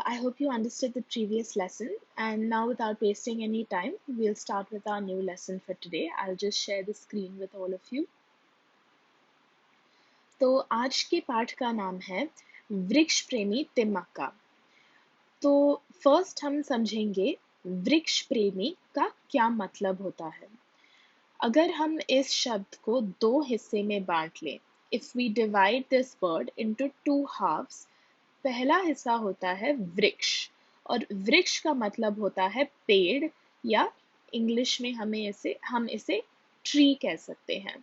I hope you understood the previous lesson, and now without wasting any time, we'll start with our new lesson for today. I'll just share the screen with all of you. तो आज के पाठ का नाम है वृक्ष प्रेमी तिम्मक्का। तो फर्स्ट हम समझेंगे वृक्ष प्रेमी का क्या मतलब होता है। अगर हम इस शब्द को दो हिस्से में बांट लें, if we divide this word into two halves, पहला हिस्सा होता है वृक्ष, और वृक्ष का मतलब होता है पेड़, या इंग्लिश में हम इसे ट्री कह सकते हैं।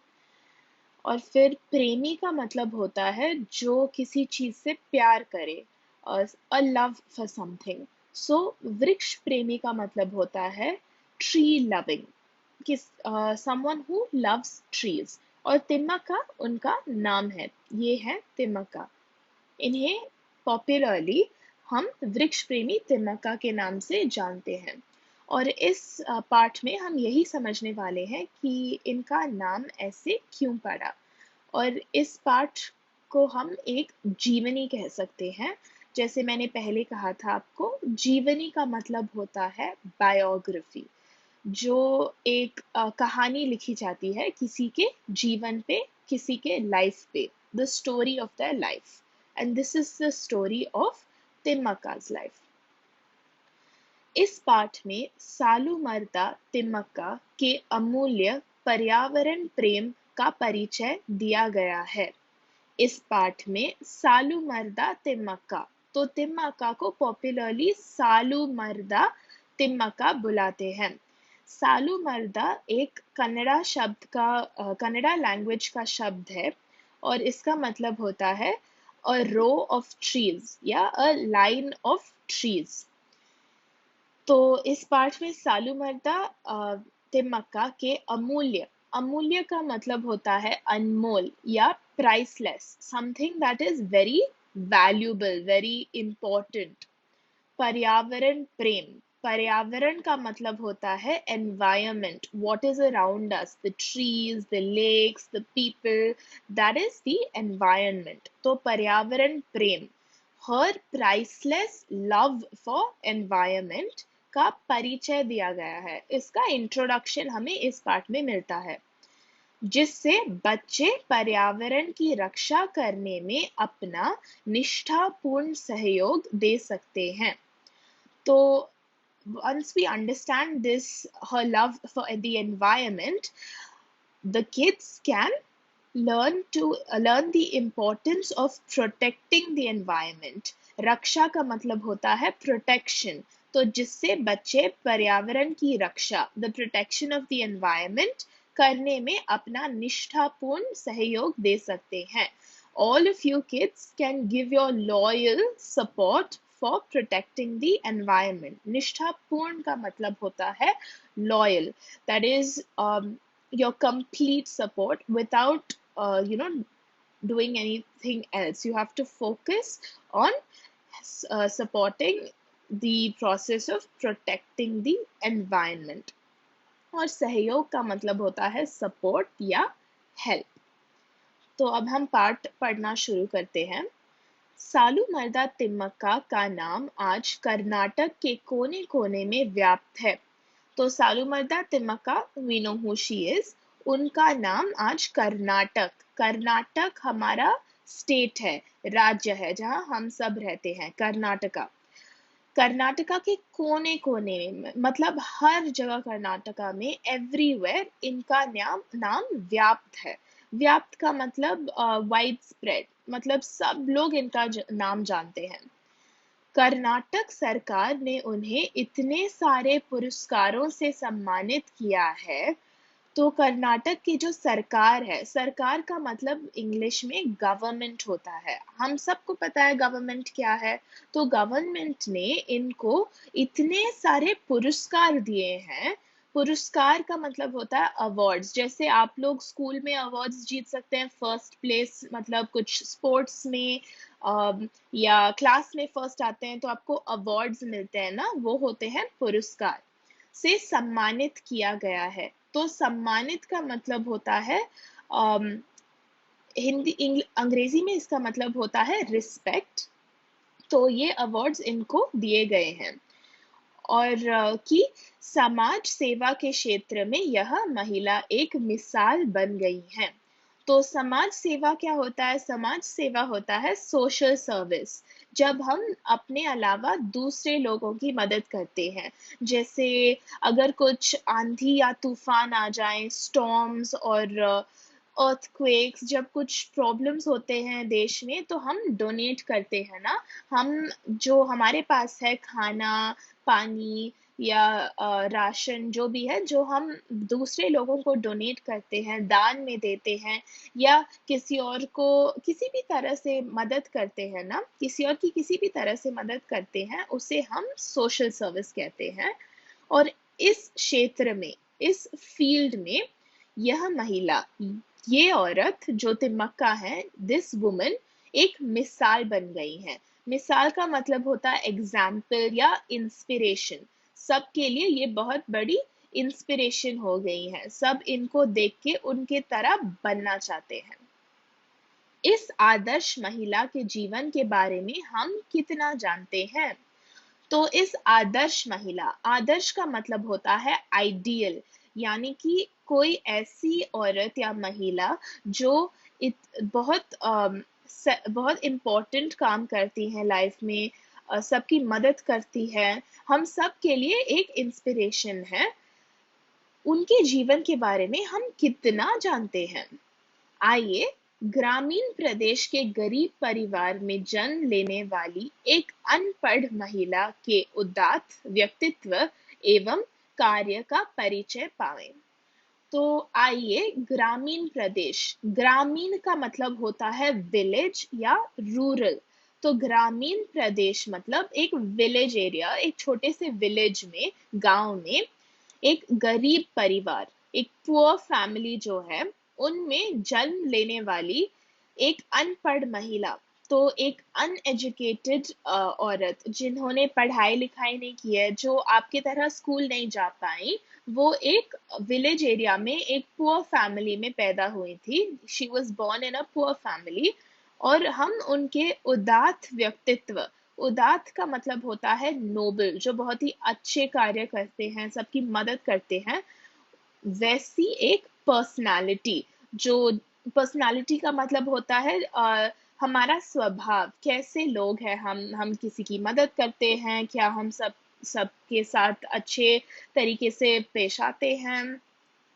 और फिर प्रेमी का मतलब होता है जो किसी चीज से प्यार करे, अ लव फॉर समथिंग। सो वृक्ष प्रेमी का मतलब होता है ट्री लविंग, किस समवन हु लव्स ट्रीज। और तिम्मक्का उनका नाम है, ये है तिम्मक्का। इन्हें पॉपुलरली हम वृक्ष प्रेमी तिम्मक्का के नाम से जानते हैं। और इस पाठ में हम यही समझने वाले हैं कि इनका नाम ऐसे क्यों पड़ा। और इस पाठ को हम एक जीवनी कह सकते हैं। जैसे मैंने पहले कहा था आपको, जीवनी का मतलब होता है बायोग्राफी, जो एक कहानी लिखी जाती है किसी के जीवन पे, किसी के लाइफ पे, the story of their life. And this is the story of Thimmakka's life. इस पाठ में सालुमरदा तिम्मक्का के अमूल्य पर्यावरण प्रेम का परिचय दिया गया है। इस पाठ में सालुमरदा तिम्मक्का, तो तिम्मक्का को पॉपुलरली सालुमरदा तिम्मक्का बुलाते हैं। सालुमरदा एक कन्नड़ा लैंग्वेज का शब्द है, और इसका मतलब होता है अ रो ऑफ ट्रीज या अ लाइन ऑफ ट्रीज। तो इस पाठ में सालुमरदा तिम्मक्का के अमूल्य, अमूल्य का मतलब होता है अनमोल या priceless, something that is very valuable, very important. पर्यावरण प्रेम, पर्यावरण का मतलब होता है environment, what is around us, the trees, the lakes, the people, that is the environment. तो पर्यावरण प्रेम, her priceless love for environment का परिचय दिया गया है। इसका इंट्रोडक्शन हमें इस पाठ में मिलता है, जिससे बच्चे पर्यावरण की रक्षा करने में अपना निष्ठापूर्ण सहयोग दे सकते हैं। तो once we understand this, her love for the environment, the kids can learn the importance of protecting the environment. रक्षा का मतलब होता है protection, तो जिससे बच्चे पर्यावरण की रक्षा, the protection of the environment करने में अपना निष्ठापूर्ण सहयोग दे सकते हैं। All of you kids can give your loyal support for protecting the environment. निष्ठापूर्ण का मतलब होता है loyal, that is your complete support without doing anything else. You have to focus on supporting the process of protecting the environment. और सहयोग का मतलब होता है support या help। तो अब हम पाठ पढ़ना शुरू करते हैं। सालुमरदा तिम्मक्का का नाम आज कर्नाटक के कोने कोने में व्याप्त है। तो सालुमरदा Thimmakka, we know who she is, उनका नाम आज कर्नाटक, कर्नाटक हमारा स्टेट है, राज्य है जहां हम सब रहते हैं, कर्नाटका। कर्नाटका के कोने कोने में मतलब हर जगह कर्नाटका में, एवरीवेयर इनका नाम व्याप्त है। व्याप्त का मतलब वाइड स्प्रेड, मतलब सब लोग इनका नाम जानते हैं। कर्नाटक सरकार ने उन्हें इतने सारे पुरस्कारों से सम्मानित किया है। तो कर्नाटक की जो सरकार है, सरकार का मतलब इंग्लिश में गवर्नमेंट होता है, हम सबको पता है गवर्नमेंट क्या है। तो गवर्नमेंट ने इनको इतने सारे पुरस्कार दिए हैं। पुरस्कार का मतलब होता है अवार्ड्स, जैसे आप लोग स्कूल में अवार्ड्स जीत सकते हैं, फर्स्ट प्लेस, मतलब कुछ स्पोर्ट्स में या क्लास में फर्स्ट आते हैं तो आपको अवार्ड्स मिलते हैं ना, वो होते हैं पुरस्कार। से सम्मानित किया गया है, तो सम्मानित का मतलब होता है अंग्रेजी में इसका मतलब होता है रिस्पेक्ट, तो ये अवार्ड्स इनको दिए गए हैं। और कि समाज सेवा के क्षेत्र में यह महिला एक मिसाल बन गई हैं। तो समाज सेवा क्या होता है? समाज सेवा होता है सोशल सर्विस, जब हम अपने अलावा दूसरे लोगों की मदद करते हैं। जैसे अगर कुछ आंधी या तूफान आ जाए, स्टॉर्म्स और अर्थक्वेक्स, जब कुछ प्रॉब्लम्स होते हैं देश में, तो हम डोनेट करते हैं ना। हम जो हमारे पास है, खाना, पानी या राशन, जो भी है, जो हम दूसरे लोगों को डोनेट करते हैं, दान में देते हैं, या किसी और को किसी भी तरह से मदद करते हैं ना, किसी और की किसी भी तरह से मदद करते हैं, उसे हम सोशल सर्विस कहते हैं। और इस क्षेत्र में, इस फील्ड में, यह महिला, ये औरत जो तिम्मक्का है, दिस वुमन एक मिसाल बन गई है। मिसाल का मतलब होता है एग्जाम्पल या इंस्पिरेशन। सबके लिए ये बहुत बड़ी इंस्पिरेशन हो गई है। सब इनको देख के उनके तरह बनना चाहते हैं। इस आदर्श महिला के जीवन के बारे में हम कितना जानते हैं? तो इस आदर्श महिला, आदर्श का मतलब होता है आइडियल, यानी कि कोई ऐसी औरत या महिला जो बहुत बहुत इम्पोर्टेंट काम करती है लाइफ में, सबकी मदद करती है, हम सब के लिए एक इंस्पिरेशन है। उनके जीवन के बारे में हम कितना जानते हैं? आइए, ग्रामीण प्रदेश के गरीब परिवार में जन्म लेने वाली एक अनपढ़ महिला के उदात्त व्यक्तित्व एवं कार्य का परिचय पाएं। तो आइए, ग्रामीण प्रदेश, ग्रामीण का मतलब होता है विलेज या रूरल। तो ग्रामीण प्रदेश मतलब एक विलेज एरिया, एक छोटे से विलेज में, गांव में, एक गरीब परिवार, एक पुअर फैमिली जो है, उनमें जन्म लेने वाली एक अनपढ़ महिला। तो एक अनएजुकेटेड औरत, जिन्होंने पढ़ाई लिखाई नहीं की है, जो आपकी तरह स्कूल नहीं जा पाई, वो एक विलेज एरिया में एक पुअर फैमिली में पैदा हुई थी। She was born in a poor family. और हम उनके उदात्त व्यक्तित्व, उदात्त का मतलब होता है नोबल, जो बहुत ही अच्छे कार्य करते हैं, सबकी मदद करते हैं, वैसी एक पर्सनालिटी। जो पर्सनालिटी का मतलब होता है हमारा स्वभाव, कैसे लोग हैं हम किसी की मदद करते हैं, क्या हम सबके साथ अच्छे तरीके से पेश आते हैं,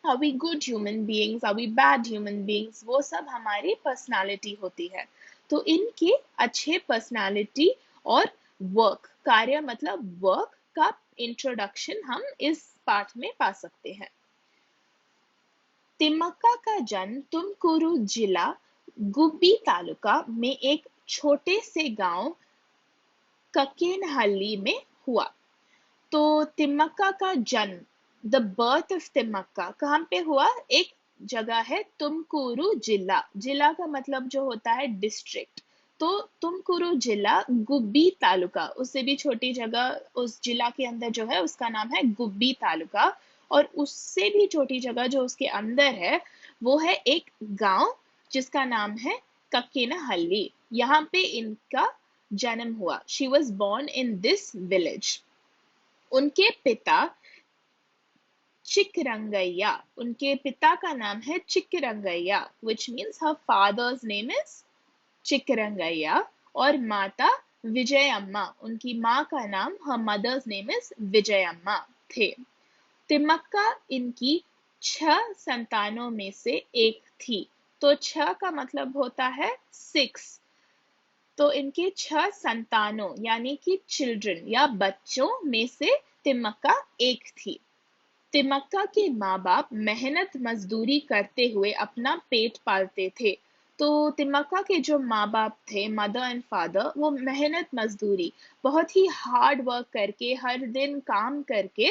are we good human beings, are we bad human beings, वो सब हमारी पर्सनालिटी होती है। तो इनके अच्छे पर्सनालिटी और वर्क, कार्य मतलब वर्क का इंट्रोडक्शन हम इस पाठ में पा सकते हैं। तिम्मक्का का जन्म तुमकुरू जिला, गुब्बी तालुका में एक छोटे से गांव ककेनहल्ली में हुआ। तो तिम्मक्का का जन्म, द बर्थ ऑफ तिम्मक्का कहाँ पे हुआ? एक जगह है तुमकुरू जिला, जिला का मतलब जो होता है डिस्ट्रिक्ट। तो तुमकुरू जिला, गुब्बी तालुका, उससे भी छोटी जगह उस जिला के अंदर जो है, उसका नाम है गुब्बी तालुका। और उससे भी छोटी जगह जो उसके अंदर है, वो है एक गांव जिसका नाम है कक्केनहल्ली। यहाँ पे इनका जन्म हुआ। She was born in this village. उनके पिता चिकरंगैया, उनके पिता का नाम है चिकरंगैया, which means her father's name is चिकरंगैया। और माता विजयम्मा, उनकी माँ का नाम, her mother's name is Vijayamma थे। तिम्मक्का इनकी 6 संतानों में से एक थी। तो 6 का मतलब होता है 6। तो इनके 6 संतानों यानी कि चिल्ड्रन या बच्चों में से तिम्मक्का एक थी। तिम्मक्का के माँ बाप मेहनत मजदूरी करते हुए अपना पेट पालते थे। तो तिम्मक्का के जो माँ बाप थे, मदर एंड फादर, वो मेहनत मजदूरी, बहुत ही हार्ड वर्क करके, हर दिन काम करके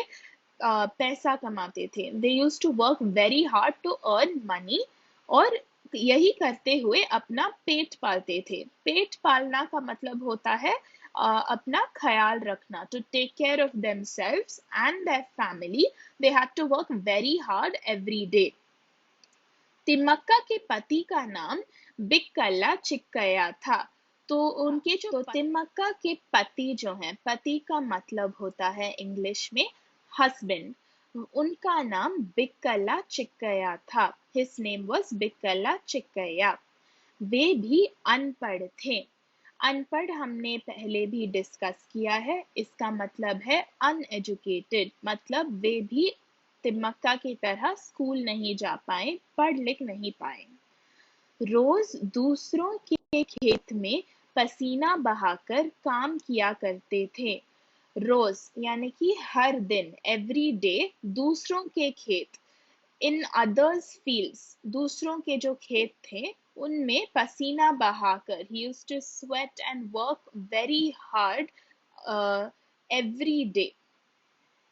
पैसा कमाते थे। They use to work very hard to earn money, और यही करते हुए अपना पेट पालते थे। पेट पालना का मतलब होता है अपना ख्याल रखना, to take care of themselves and their family. They had to work very hard every day. Thimmakka के पति का नाम बिक्कल्ला चिक्कैया था। तो उनके जो तिम्मक्का के पति जो हैं, पति का मतलब होता है इंग्लिश में हस्बैंड, उनका नाम बिक्कला चिक्कैया था। His name was Bikkala Chikkaiah. वे भी अनपढ़ थे। अनपढ़ हमने पहले भी डिस्कस किया है, इसका मतलब है अनएजुकेटेड, मतलब वे भी तिम्मक्का की तरह स्कूल नहीं जा पाए, पढ़ लिख नहीं पाए। रोज दूसरों के खेत में पसीना बहाकर काम किया करते थे। रोज यानी कि हर दिन, एवरी डे, दूसरों के खेत, इन अदर्स फील्ड्स, दूसरों के जो खेत थे उनमें पसीना बहाकर, he used to sweat and work very hard every day.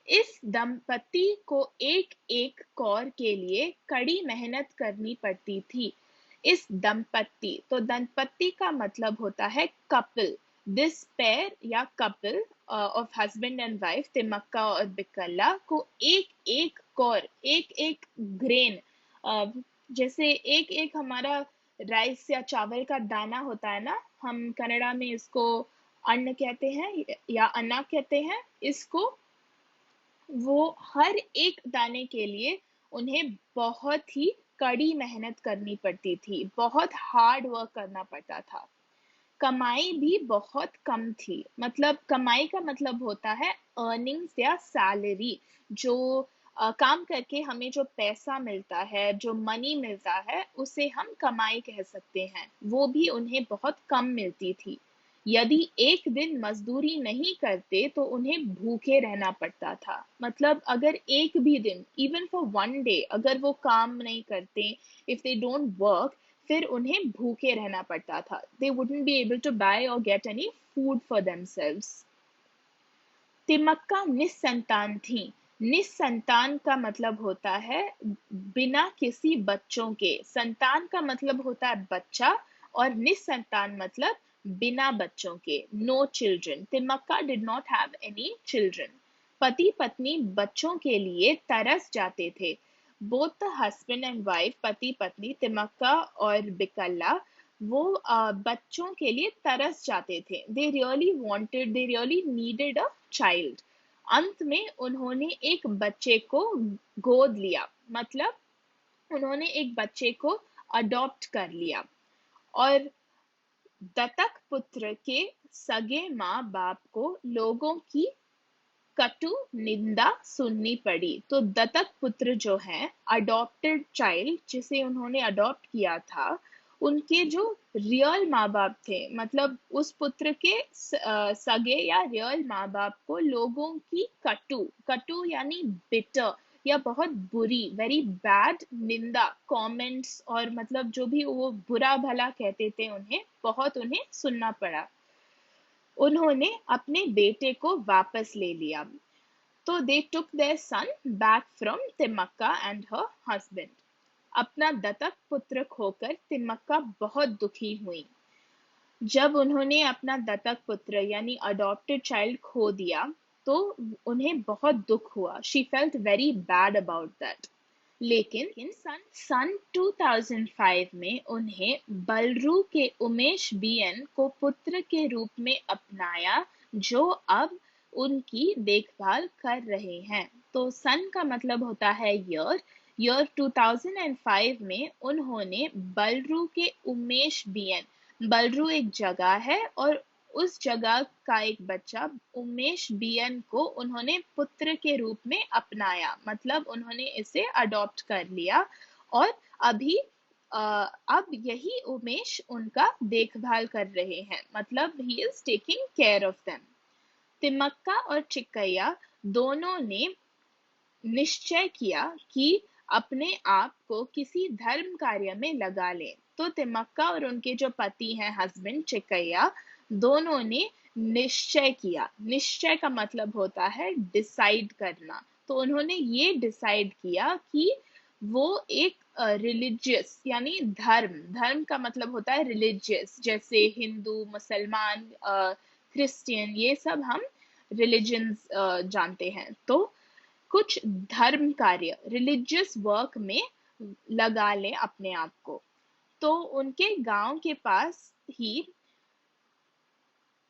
इस दंपति को एक एक कौर के लिए कड़ी मेहनत करनी पड़ती थी। इस दंपति, तो दंपति का मतलब होता है कपल, दिस पेयर या couple of husband and wife, Thimmakka और बिक्कला को एक एक कौर, एक एक ग्रेन, जैसे एक एक हमारा राइस या चावल का दाना होता है ना, हम कन्नड़ा में इसको अन्न कहते हैं या अन्ना कहते हैं, इसको वो हर एक दाने के लिए उन्हें बहुत ही कड़ी मेहनत करनी पड़ती थी, बहुत हार्ड वर्क करना पड़ता था। कमाई भी बहुत कम थी, मतलब कमाई का मतलब होता है अर्निंग्स या सैलरी, जो काम करके हमें जो पैसा मिलता है, जो मनी मिलता है, उसे हम कमाई कह सकते हैं, वो भी उन्हें बहुत कम मिलती थी। यदि एक दिन मजदूरी नहीं करते तो उन्हें भूखे रहना पड़ता था, मतलब अगर एक भी दिन, इवन फॉर वन डे, अगर वो काम नहीं करते, इफ दे डोंट वर्क, फिर उन्हें भूखे रहना पड़ता था। They wouldn't be able to buy or get any food for themselves. तिमक्का निस्संतान थी। निस्संतान का मतलब होता है बिना किसी बच्चों के। संतान का मतलब होता है बच्चा, और निस्संतान मतलब बिना बच्चों के, no children. Thimmakka did not have any children. पति पत्नी बच्चों के लिए तरस जाते थे। Both the husband and wife, पति पत्नी तिमक्का और बिकल्ला, वो बच्चों के लिए तरस जाते थे। They really wanted, they really needed a child. अंत में उन्होंने एक बच्चे को गोद लिया, मतलब उन्होंने एक बच्चे को अडॉप्ट कर लिया। और दत्तक पुत्र के सगे माँ बाप को लोगों की कटु निंदा सुननी पड़ी। तो दत्तक पुत्र जो है, अडॉप्टेड चाइल्ड, जिसे उन्होंने अडॉप्ट किया था, उनके जो रियल माँ बाप थे, मतलब उस पुत्र के सगे या रियल माँ बाप को लोगों की कटु, कटु यानी बिटर या बहुत बुरी, वेरी बैड निंदा, कमेंट्स, और मतलब जो भी वो बुरा भला कहते थे उन्हें, बहुत उन्हें सुनना पड़ा। उन्होंने अपने बेटे को वापस ले लिया। तो they took their son back from Thimmakka and her husband. अपना दत्तक पुत्र खोकर तिम्मक्का बहुत दुखी हुई। जब उन्होंने अपना दत्तक पुत्र यानी अडॉप्टेड चाइल्ड खो दिया, तो उन्हें बहुत दुख हुआ। She felt very bad about that. लेकिन सन 2005 में उन्हें बलरू के उमेश बीएन को पुत्र के रूप में अपनाया, जो अब उनकी देखभाल कर रहे हैं। तो सन का मतलब होता है ईयर। ईयर 2005 में उन्होंने बलरू के उमेश बीएन, बलरू एक जगह है, और उस जगह का एक बच्चा उमेश बीएन को उन्होंने पुत्र के रूप में अपनाया, मतलब उन्होंने इसे अडॉप्ट कर लिया। और अभी अब यही उमेश उनका देखभाल कर रहे हैं, मतलब he is taking care of them. Thimmakka और चिक्कैया दोनों ने निश्चय किया कि अपने आप को किसी धर्म कार्य में लगा लें। तो तिम्मक्का और उनके जो पति हैं, हस्बैंड चिक्कैया, दोनों ने निश्चय किया। निश्चय का मतलब होता है डिसाइड करना। तो उन्होंने ये डिसाइड किया कि वो एक रिलीजियस यानी धर्म, धर्म का मतलब होता है रिलीजियस, जैसे हिंदू, मुसलमान, क्रिश्चियन, ये सब हम रिलीजन्स जानते हैं। तो कुछ धर्म कार्य, रिलीजियस वर्क में लगा लें अपने आप को। तो उनके गांव के पास ही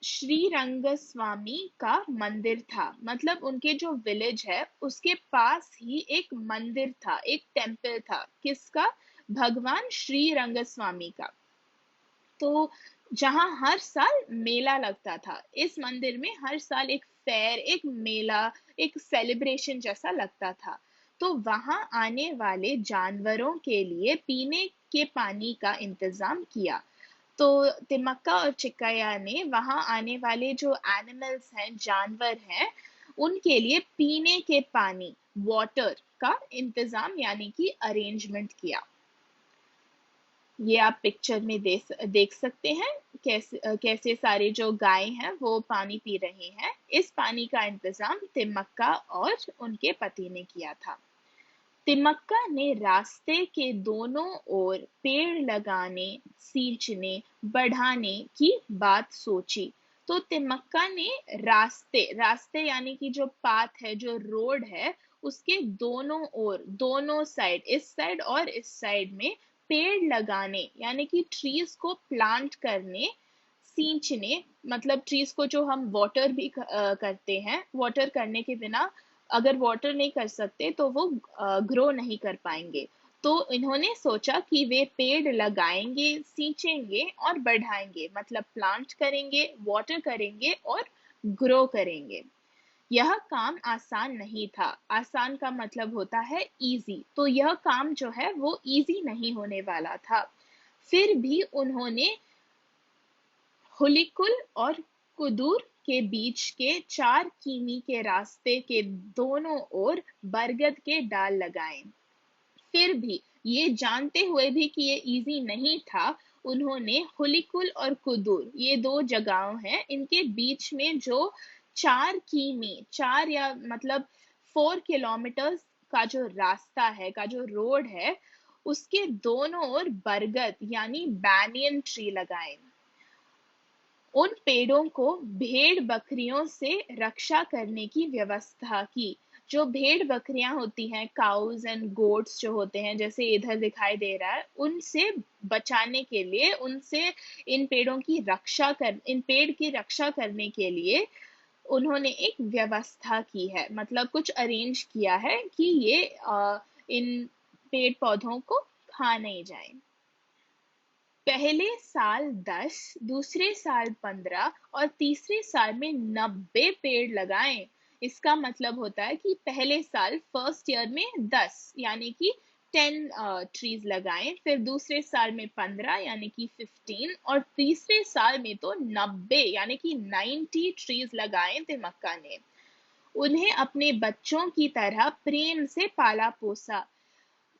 श्री रंगस्वामी का मंदिर था, मतलब उनके जो विलेज है उसके पास ही एक मंदिर था, एक टेम्पल था। किसका? भगवान श्री रंगस्वामी का। तो जहाँ हर साल मेला लगता था, इस मंदिर में हर साल एक फेयर, एक मेला, एक सेलिब्रेशन जैसा लगता था। तो वहां आने वाले जानवरों के लिए पीने के पानी का इंतजाम किया। तो तिमक्का और चिक्कैया ने वहां आने वाले जो एनिमल्स हैं, जानवर हैं, उनके लिए पीने के पानी, वाटर का इंतजाम यानी कि अरेंजमेंट किया। ये आप पिक्चर में देख सकते हैं, कैसे सारे जो गाय हैं वो पानी पी रहे हैं। इस पानी का इंतजाम तिमक्का और उनके पति ने किया था। तिमक्का ने रास्ते के दोनों ओर पेड़ लगाने, सींचने, बढ़ाने की बात सोची। तो तिमक्का ने रास्ते रास्ते यानी कि जो पाथ है, जो रोड है, उसके दोनों ओर, दोनों साइड, इस साइड और इस साइड में पेड़ लगाने यानी कि ट्रीज को प्लांट करने, सींचने, मतलब ट्रीज को जो हम वाटर भी करते हैं, वाटर करने के बिना, अगर वाटर नहीं कर सकते तो वो ग्रो नहीं कर पाएंगे। तो इन्होंने सोचा कि वे पेड़ लगाएंगे, सींचेंगे और बढ़ाएंगे, मतलब प्लांट करेंगे, वाटर करेंगे और ग्रो करेंगे। यह काम आसान नहीं था। आसान का मतलब होता है इजी, तो यह काम जो है वो इजी नहीं होने वाला था। फिर भी उन्होंने हुलिकुल और कुदूर के बीच के 4 किमी के रास्ते के दोनों ओर बरगद के डाल लगाए। फिर भी, ये जानते हुए भी कि ये इजी नहीं था, उन्होंने हुलिकुल और कुदूर, ये दो जगहों हैं, इनके बीच में जो 4 किमी, 4 या मतलब 4 किलोमीटर का जो रास्ता है, का जो रोड है, उसके दोनों ओर बरगद यानी बैनियन ट्री लगाए। उन पेड़ों को भेड़ बकरियों से रक्षा करने की व्यवस्था की। जो भेड़ बकरियां होती हैं, काउज एंड गोट्स जो होते हैं, जैसे इधर दिखाई दे रहा है, उनसे बचाने के लिए, उनसे इन पेड़ की रक्षा करने के लिए उन्होंने एक व्यवस्था की है, मतलब कुछ अरेंज किया है कि ये इन पेड़ पौधों को खा नहीं जाए। पहले साल 10, दूसरे साल 15 और तीसरे साल में 90 पेड़ लगाएं। इसका मतलब होता है कि पहले साल, फर्स्ट ईयर में 10 यानी कि 10 ट्रीज लगाएं, फिर दूसरे साल में 15 यानी कि 15, और तीसरे साल में तो 90 यानी कि 90 ट्रीज लगाएं तिमक्का ने। उन्हें अपने बच्चों की तरह प्रेम से पाला पोसा।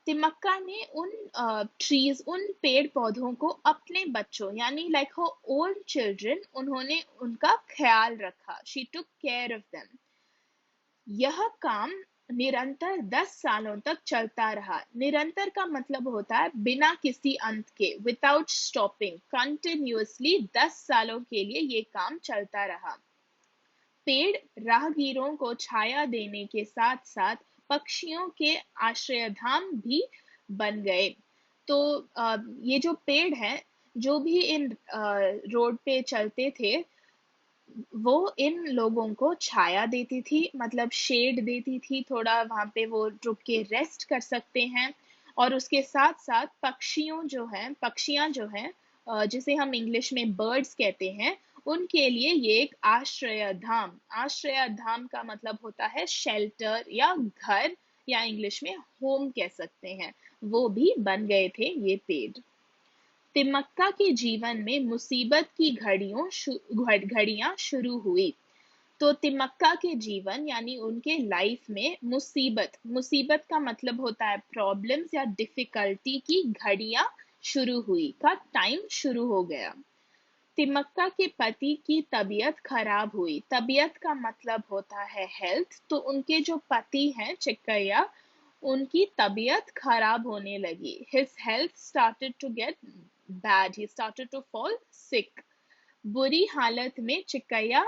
तिमक्का ने उन ट्रीज, उन पेड़ पौधों को अपने बच्चों यानी लाइक her ओन चिल्ड्रन, उन्होंने उनका ख्याल रखा। She took care of them. यह काम निरंतर 10 सालों तक चलता रहा। निरंतर का मतलब होता है बिना किसी अंत के, विदाउट स्टॉपिंग, कंटिन्यूअसली 10 सालों के लिए ये काम चलता रहा। पेड़ राहगीरों को छाया देने के साथ साथ पक्षियों के आश्रयधाम भी बन गए। तो ये जो पेड़ हैं, जो भी इन रोड पे चलते थे, वो इन लोगों को छाया देती थी, मतलब शेड देती थी, थोड़ा वहां पे वो रुक के रेस्ट कर सकते हैं। और उसके साथ साथ पक्षियां जो हैं, जिसे हम इंग्लिश में बर्ड्स कहते हैं, उनके लिए ये एक आश्रय धाम का मतलब होता है शेल्टर या घर, या इंग्लिश में होम कह सकते हैं। वो भी बन गए थे ये पेड़। तिमक्का के जीवन में मुसीबत की घड़ियां शुरू हुई। तो तिमक्का के जीवन यानी उनके लाइफ में मुसीबत, मुसीबत का मतलब होता है प्रॉब्लम्स या डिफिकल्टी की घड़ियां शुरू हुई, का टाइम शुरू हो गया। तिमक्का के पति की तबीयत खराब हुई। तबीयत का मतलब होता है हेल्थ। तो उनके जो पति हैं चिक्कैया, उनकी तबीयत खराब होने लगी। His health started to get bad. He started to fall sick. बुरी हालत में चिक्कैया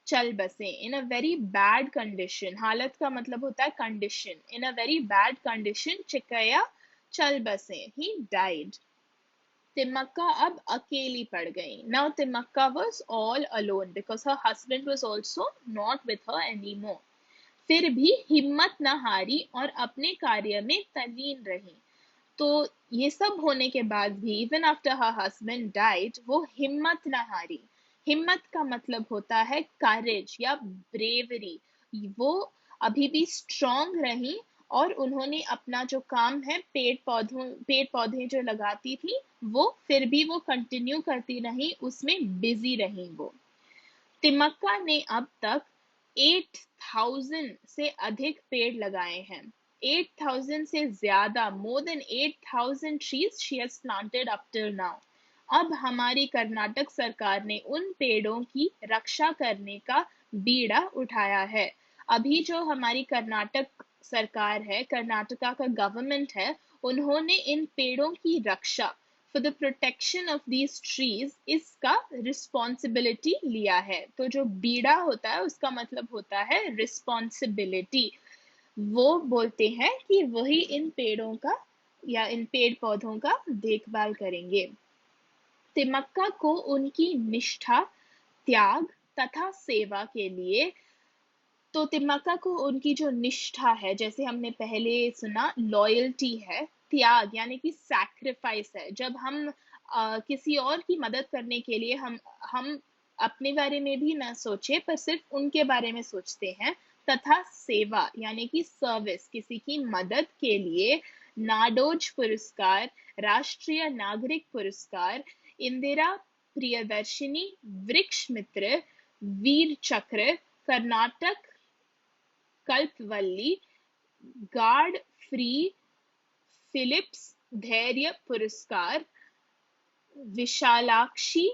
चल बसे। इन अ वेरी बैड कंडीशन, हालत का मतलब होता है condition. In a very bad condition Chikkaiah चल बसे। He died. तिम्मक्का अब अकेली पड़ गई. Now Thimmakka was all alone because her husband was also not with her anymore. फिर भी हिम्मत न हारी और अपने कार्य में तल्लीन रही. तो ये सब होने के बाद भी even after her husband died वो हिम्मत ना हारी. हिम्मत का मतलब होता है करेज या ब्रेवरी. वो अभी भी स्ट्रांग रही और उन्होंने अपना जो काम है पेड़ पौधे जो लगाती थी वो फिर भी वो कंटिन्यू करती रही, उसमें बिजी रही वो. तिमक्का ने अब तक 8,000 से अधिक पेड़ लगाए हैं. 8,000 से ज्यादा, more than 8,000 trees she has planted up till now. अब हमारी कर्नाटक सरकार ने उन पेड़ों की रक्षा करने का बीड़ा उठाया है. अभी जो हमारी कर्नाटक सरकार है, कर्नाटका का गवर्नमेंट है, उन्होंने इन पेड़ों की रक्षा for the protection of these trees इसका रिस्पॉन्सिबिलिटी लिया है. तो जो बीड़ा होता है उसका मतलब होता है रिस्पॉन्सिबिलिटी. वो बोलते हैं कि वही इन पेड़ों का या इन पेड़ पौधों का देखभाल करेंगे. तिमक्का को उनकी निष्ठा, त्याग तथा सेवा के लिए, तो तिम्मक्का को उनकी जो निष्ठा है, जैसे हमने पहले सुना लॉयल्टी है, त्याग यानी कि सैक्रिफाइस है. जब हम किसी और की मदद करने के लिए हम अपने बारे में भी ना सोचे पर सिर्फ उनके बारे में सोचते हैं, तथा सेवा यानी कि सर्विस, किसी की मदद के लिए नाडोज पुरस्कार, राष्ट्रीय नागरिक पुरस्कार, इंदिरा प्रियदर्शिनी वृक्ष मित्र, वीर चक्र, कर्नाटक कल्पवल्ली, गार्ड फ्री फिलिप्स धैर्य पुरस्कार, विशालाक्षी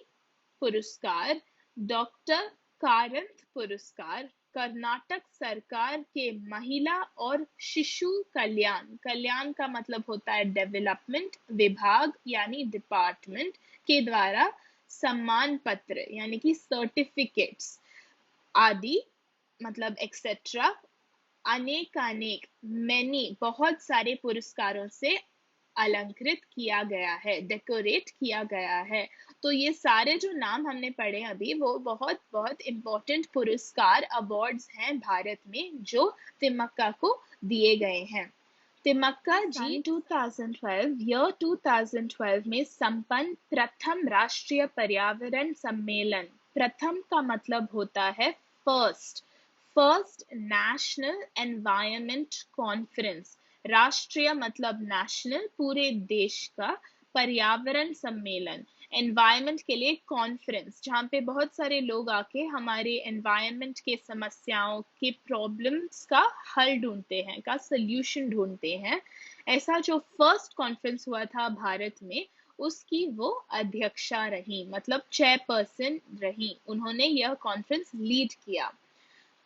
पुरस्कार, डॉक्टर कारंथ पुरस्कार, कर्नाटक सरकार के महिला और शिशु कल्याण, कल्याण का मतलब होता है डेवलपमेंट, विभाग यानी डिपार्टमेंट के द्वारा सम्मान पत्र यानी कि सर्टिफिकेट्स आदि, मतलब एक्सेट्रा, अनेकानेक मैनी बहुत सारे पुरस्कारों से अलंकृत किया गया है, डेकोरेट किया गया है. तो ये सारे जो नाम हमने पढ़े अभी वो बहुत बहुत इम्पोर्टेंट पुरस्कार, अवार्ड्स हैं भारत में जो तिम्मक्का को दिए गए हैं. तिम्मक्का जी 2012 में संपन्न प्रथम राष्ट्रीय पर्यावरण सम्मेलन, प्रथम का मतलब होता है फर्स्ट नेशनल एनवायरनमेंट कॉन्फ्रेंस, राष्ट्रीय मतलब नेशनल पूरे देश का, पर्यावरण सम्मेलन एनवायरनमेंट के लिए कॉन्फ्रेंस, जहाँ पे बहुत सारे लोग आके हमारे एनवायरनमेंट के समस्याओं के प्रॉब्लम्स का हल ढूंढते हैं, का सल्यूशन ढूंढते हैं. ऐसा जो फर्स्ट कॉन्फ्रेंस हुआ था भारत में उसकी वो अध्यक्षा रही, मतलब चेयरपर्सन रही. उन्होंने यह कॉन्फ्रेंस लीड किया.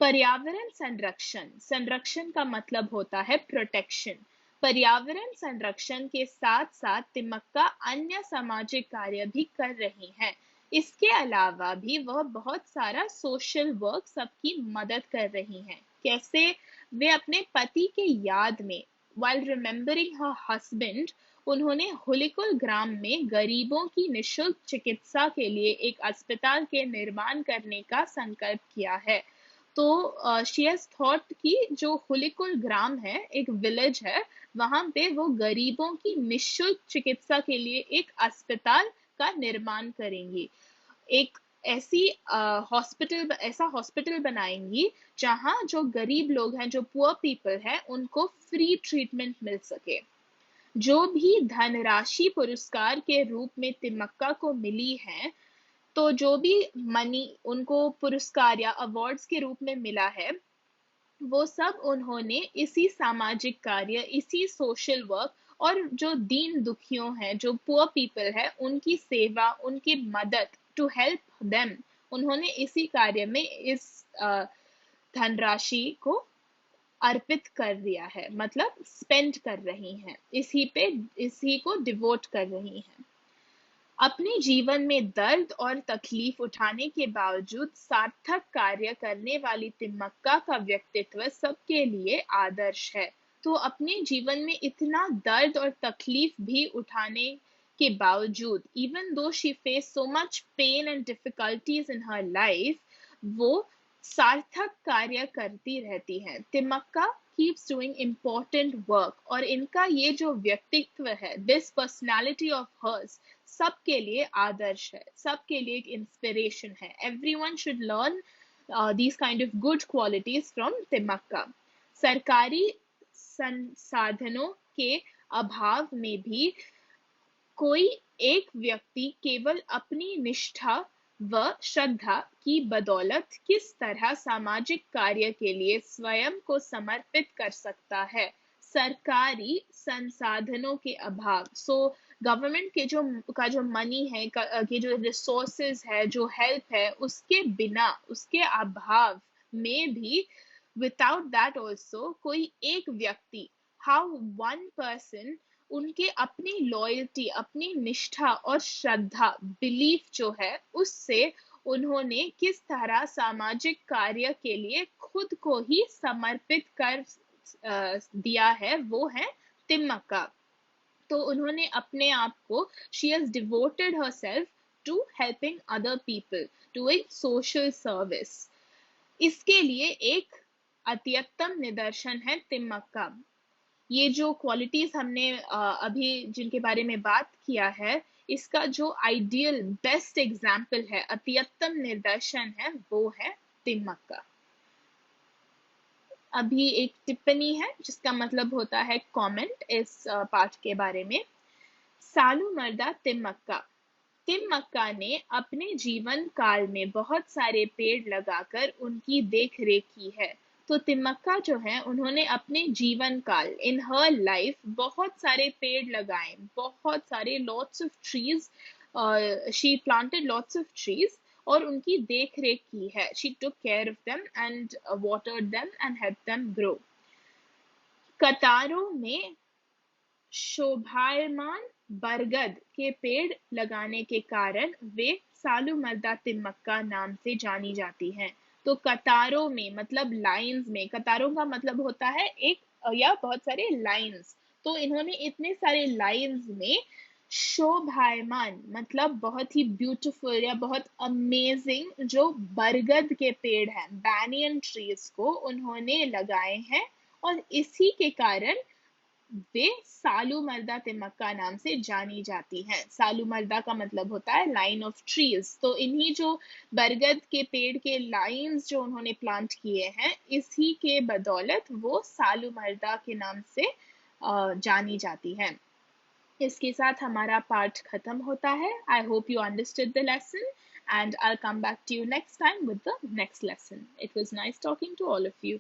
पर्यावरण संरक्षण, संरक्षण का मतलब होता है प्रोटेक्शन. पर्यावरण संरक्षण के साथ साथ तिम्मक्का अन्य सामाजिक कार्य भी कर रही हैं. इसके अलावा भी वह बहुत सारा सोशल वर्क सबकी मदद कर रही हैं. कैसे? वे अपने पति के याद में while remembering her husband उन्होंने हुलिकुल ग्राम में गरीबों की निशुल्क चिकित्सा के लिए एक अस्पताल के निर्माण करने का संकल्प किया है. तो शी हैज थॉट कि जो हुलिकुल ग्राम है, एक विलेज है, वहां पे वो गरीबों की निशुल्क चिकित्सा के लिए एक अस्पताल का निर्माण करेंगी. एक ऐसा हॉस्पिटल बनाएंगी जहां जो गरीब लोग हैं, जो पुअर पीपल है, उनको फ्री ट्रीटमेंट मिल सके. जो भी धनराशि पुरस्कार के रूप में तिम्मक्का को मिली है, तो जो भी मनी उनको पुरस्कार या अवार्ड्स के रूप में मिला है, वो सब उन्होंने इसी सामाजिक कार्य, इसी सोशल वर्क और जो दीन दुखियों हैं, जो पुअर पीपल है, उनकी सेवा, उनकी मदद, टू हेल्प देम, उन्होंने इसी कार्य में इस धनराशि को अर्पित कर दिया है, मतलब स्पेंड कर रही हैं, इसी को डिवोट कर रही हैं. अपने जीवन में दर्द और तकलीफ उठाने के बावजूद सार्थक कार्य करने वाली तिम्मक्का का व्यक्तित्व सबके लिए आदर्श है. तो अपने जीवन में इतना दर्द और तकलीफ भी उठाने के बावजूद, even though she faced so much pain and difficulties in her life, वो सार्थक कार्य करती रहती हैं. तिमक्का keeps doing important work, और इनका ये जो व्यक्तित्व है, this personality of hers, सबके लिए आदर्श है, सबके लिए एक इंस्पिरेशन है. Everyone should learn these kind of good qualities from तिमक्का. सरकारी संसाधनों के अभाव में भी कोई एक व्यक्ति केवल अपनी निष्ठा व श्रद्धा की बदौलत किस तरह सामाजिक कार्य के लिए स्वयं को समर्पित कर सकता है. सरकारी संसाधनों के अभाव, सो गवर्नमेंट के जो मनी है, के जो रिसोर्सेज है, जो हेल्प है, उसके बिना, उसके अभाव में भी, विदाउट दैट ऑल्सो, कोई एक व्यक्ति, हाउ वन पर्सन, उनके अपनी लॉयल्टी, अपनी निष्ठा और श्रद्धा, बिलीफ जो है, उससे उन्होंने किस तरह सामाजिक कार्य के लिए खुद को ही समर्पित कर दिया है, वो है तिम्मक्का. तो उन्होंने अपने आप को, she has devoted herself to helping other people, doing social service. इसके लिए एक अत्यतम निदर्शन है तिम्मक्का. ये जो क्वालिटीज हमने अभी जिनके बारे में बात किया है, इसका जो आइडियल बेस्ट एग्जाम्पल है, अत्यतम निदर्शन है, वो है तिम्मक्का. अभी एक टिप्पणी है जिसका मतलब होता है कमेंट इस पाठ के बारे में. सालूमर्दा तिम्मक्का. तिम्मक्का ने अपने जीवन काल में बहुत सारे पेड़ लगाकर उनकी देख रेख की है. तो तिम्मक्का जो है, उन्होंने अपने जीवन काल, इन हर लाइफ, बहुत सारे पेड़ लगाए, बहुत सारे, lots of trees, she planted lots of trees, और उनकी देख रेख की है. She took care of them and watered them and help them grow. कतारों में शोभायमान बरगद के पेड़ लगाने के कारण वे सालूमर्दा तिम्मक्का नाम से जानी जाती हैं. तो कतारों में मतलब लाइंस में, कतारों का मतलब होता है एक या बहुत सारे लाइंस. तो इन्होंने इतने सारे लाइंस में शोभायमान मतलब बहुत ही ब्यूटीफुल या बहुत अमेजिंग जो बरगद के पेड़ हैं, बैनियन ट्रीज को उन्होंने लगाए हैं, और इसी के कारण वे सालूमर्दा तिम्मक्का नाम से जानी जाती हैं. सालूमर्दा का मतलब होता है लाइन ऑफ ट्रीज. तो इन्हीं जो बरगद के पेड़ के लाइंस जो उन्होंने प्लांट किए हैं, इसी के बदौलत वो सालूमर्दा के नाम से जानी जाती हैं. इसके साथ हमारा पाठ खत्म होता है. I hope you understood the lesson, and I'll come back to you next time with the next lesson. It was nice talking to all of you.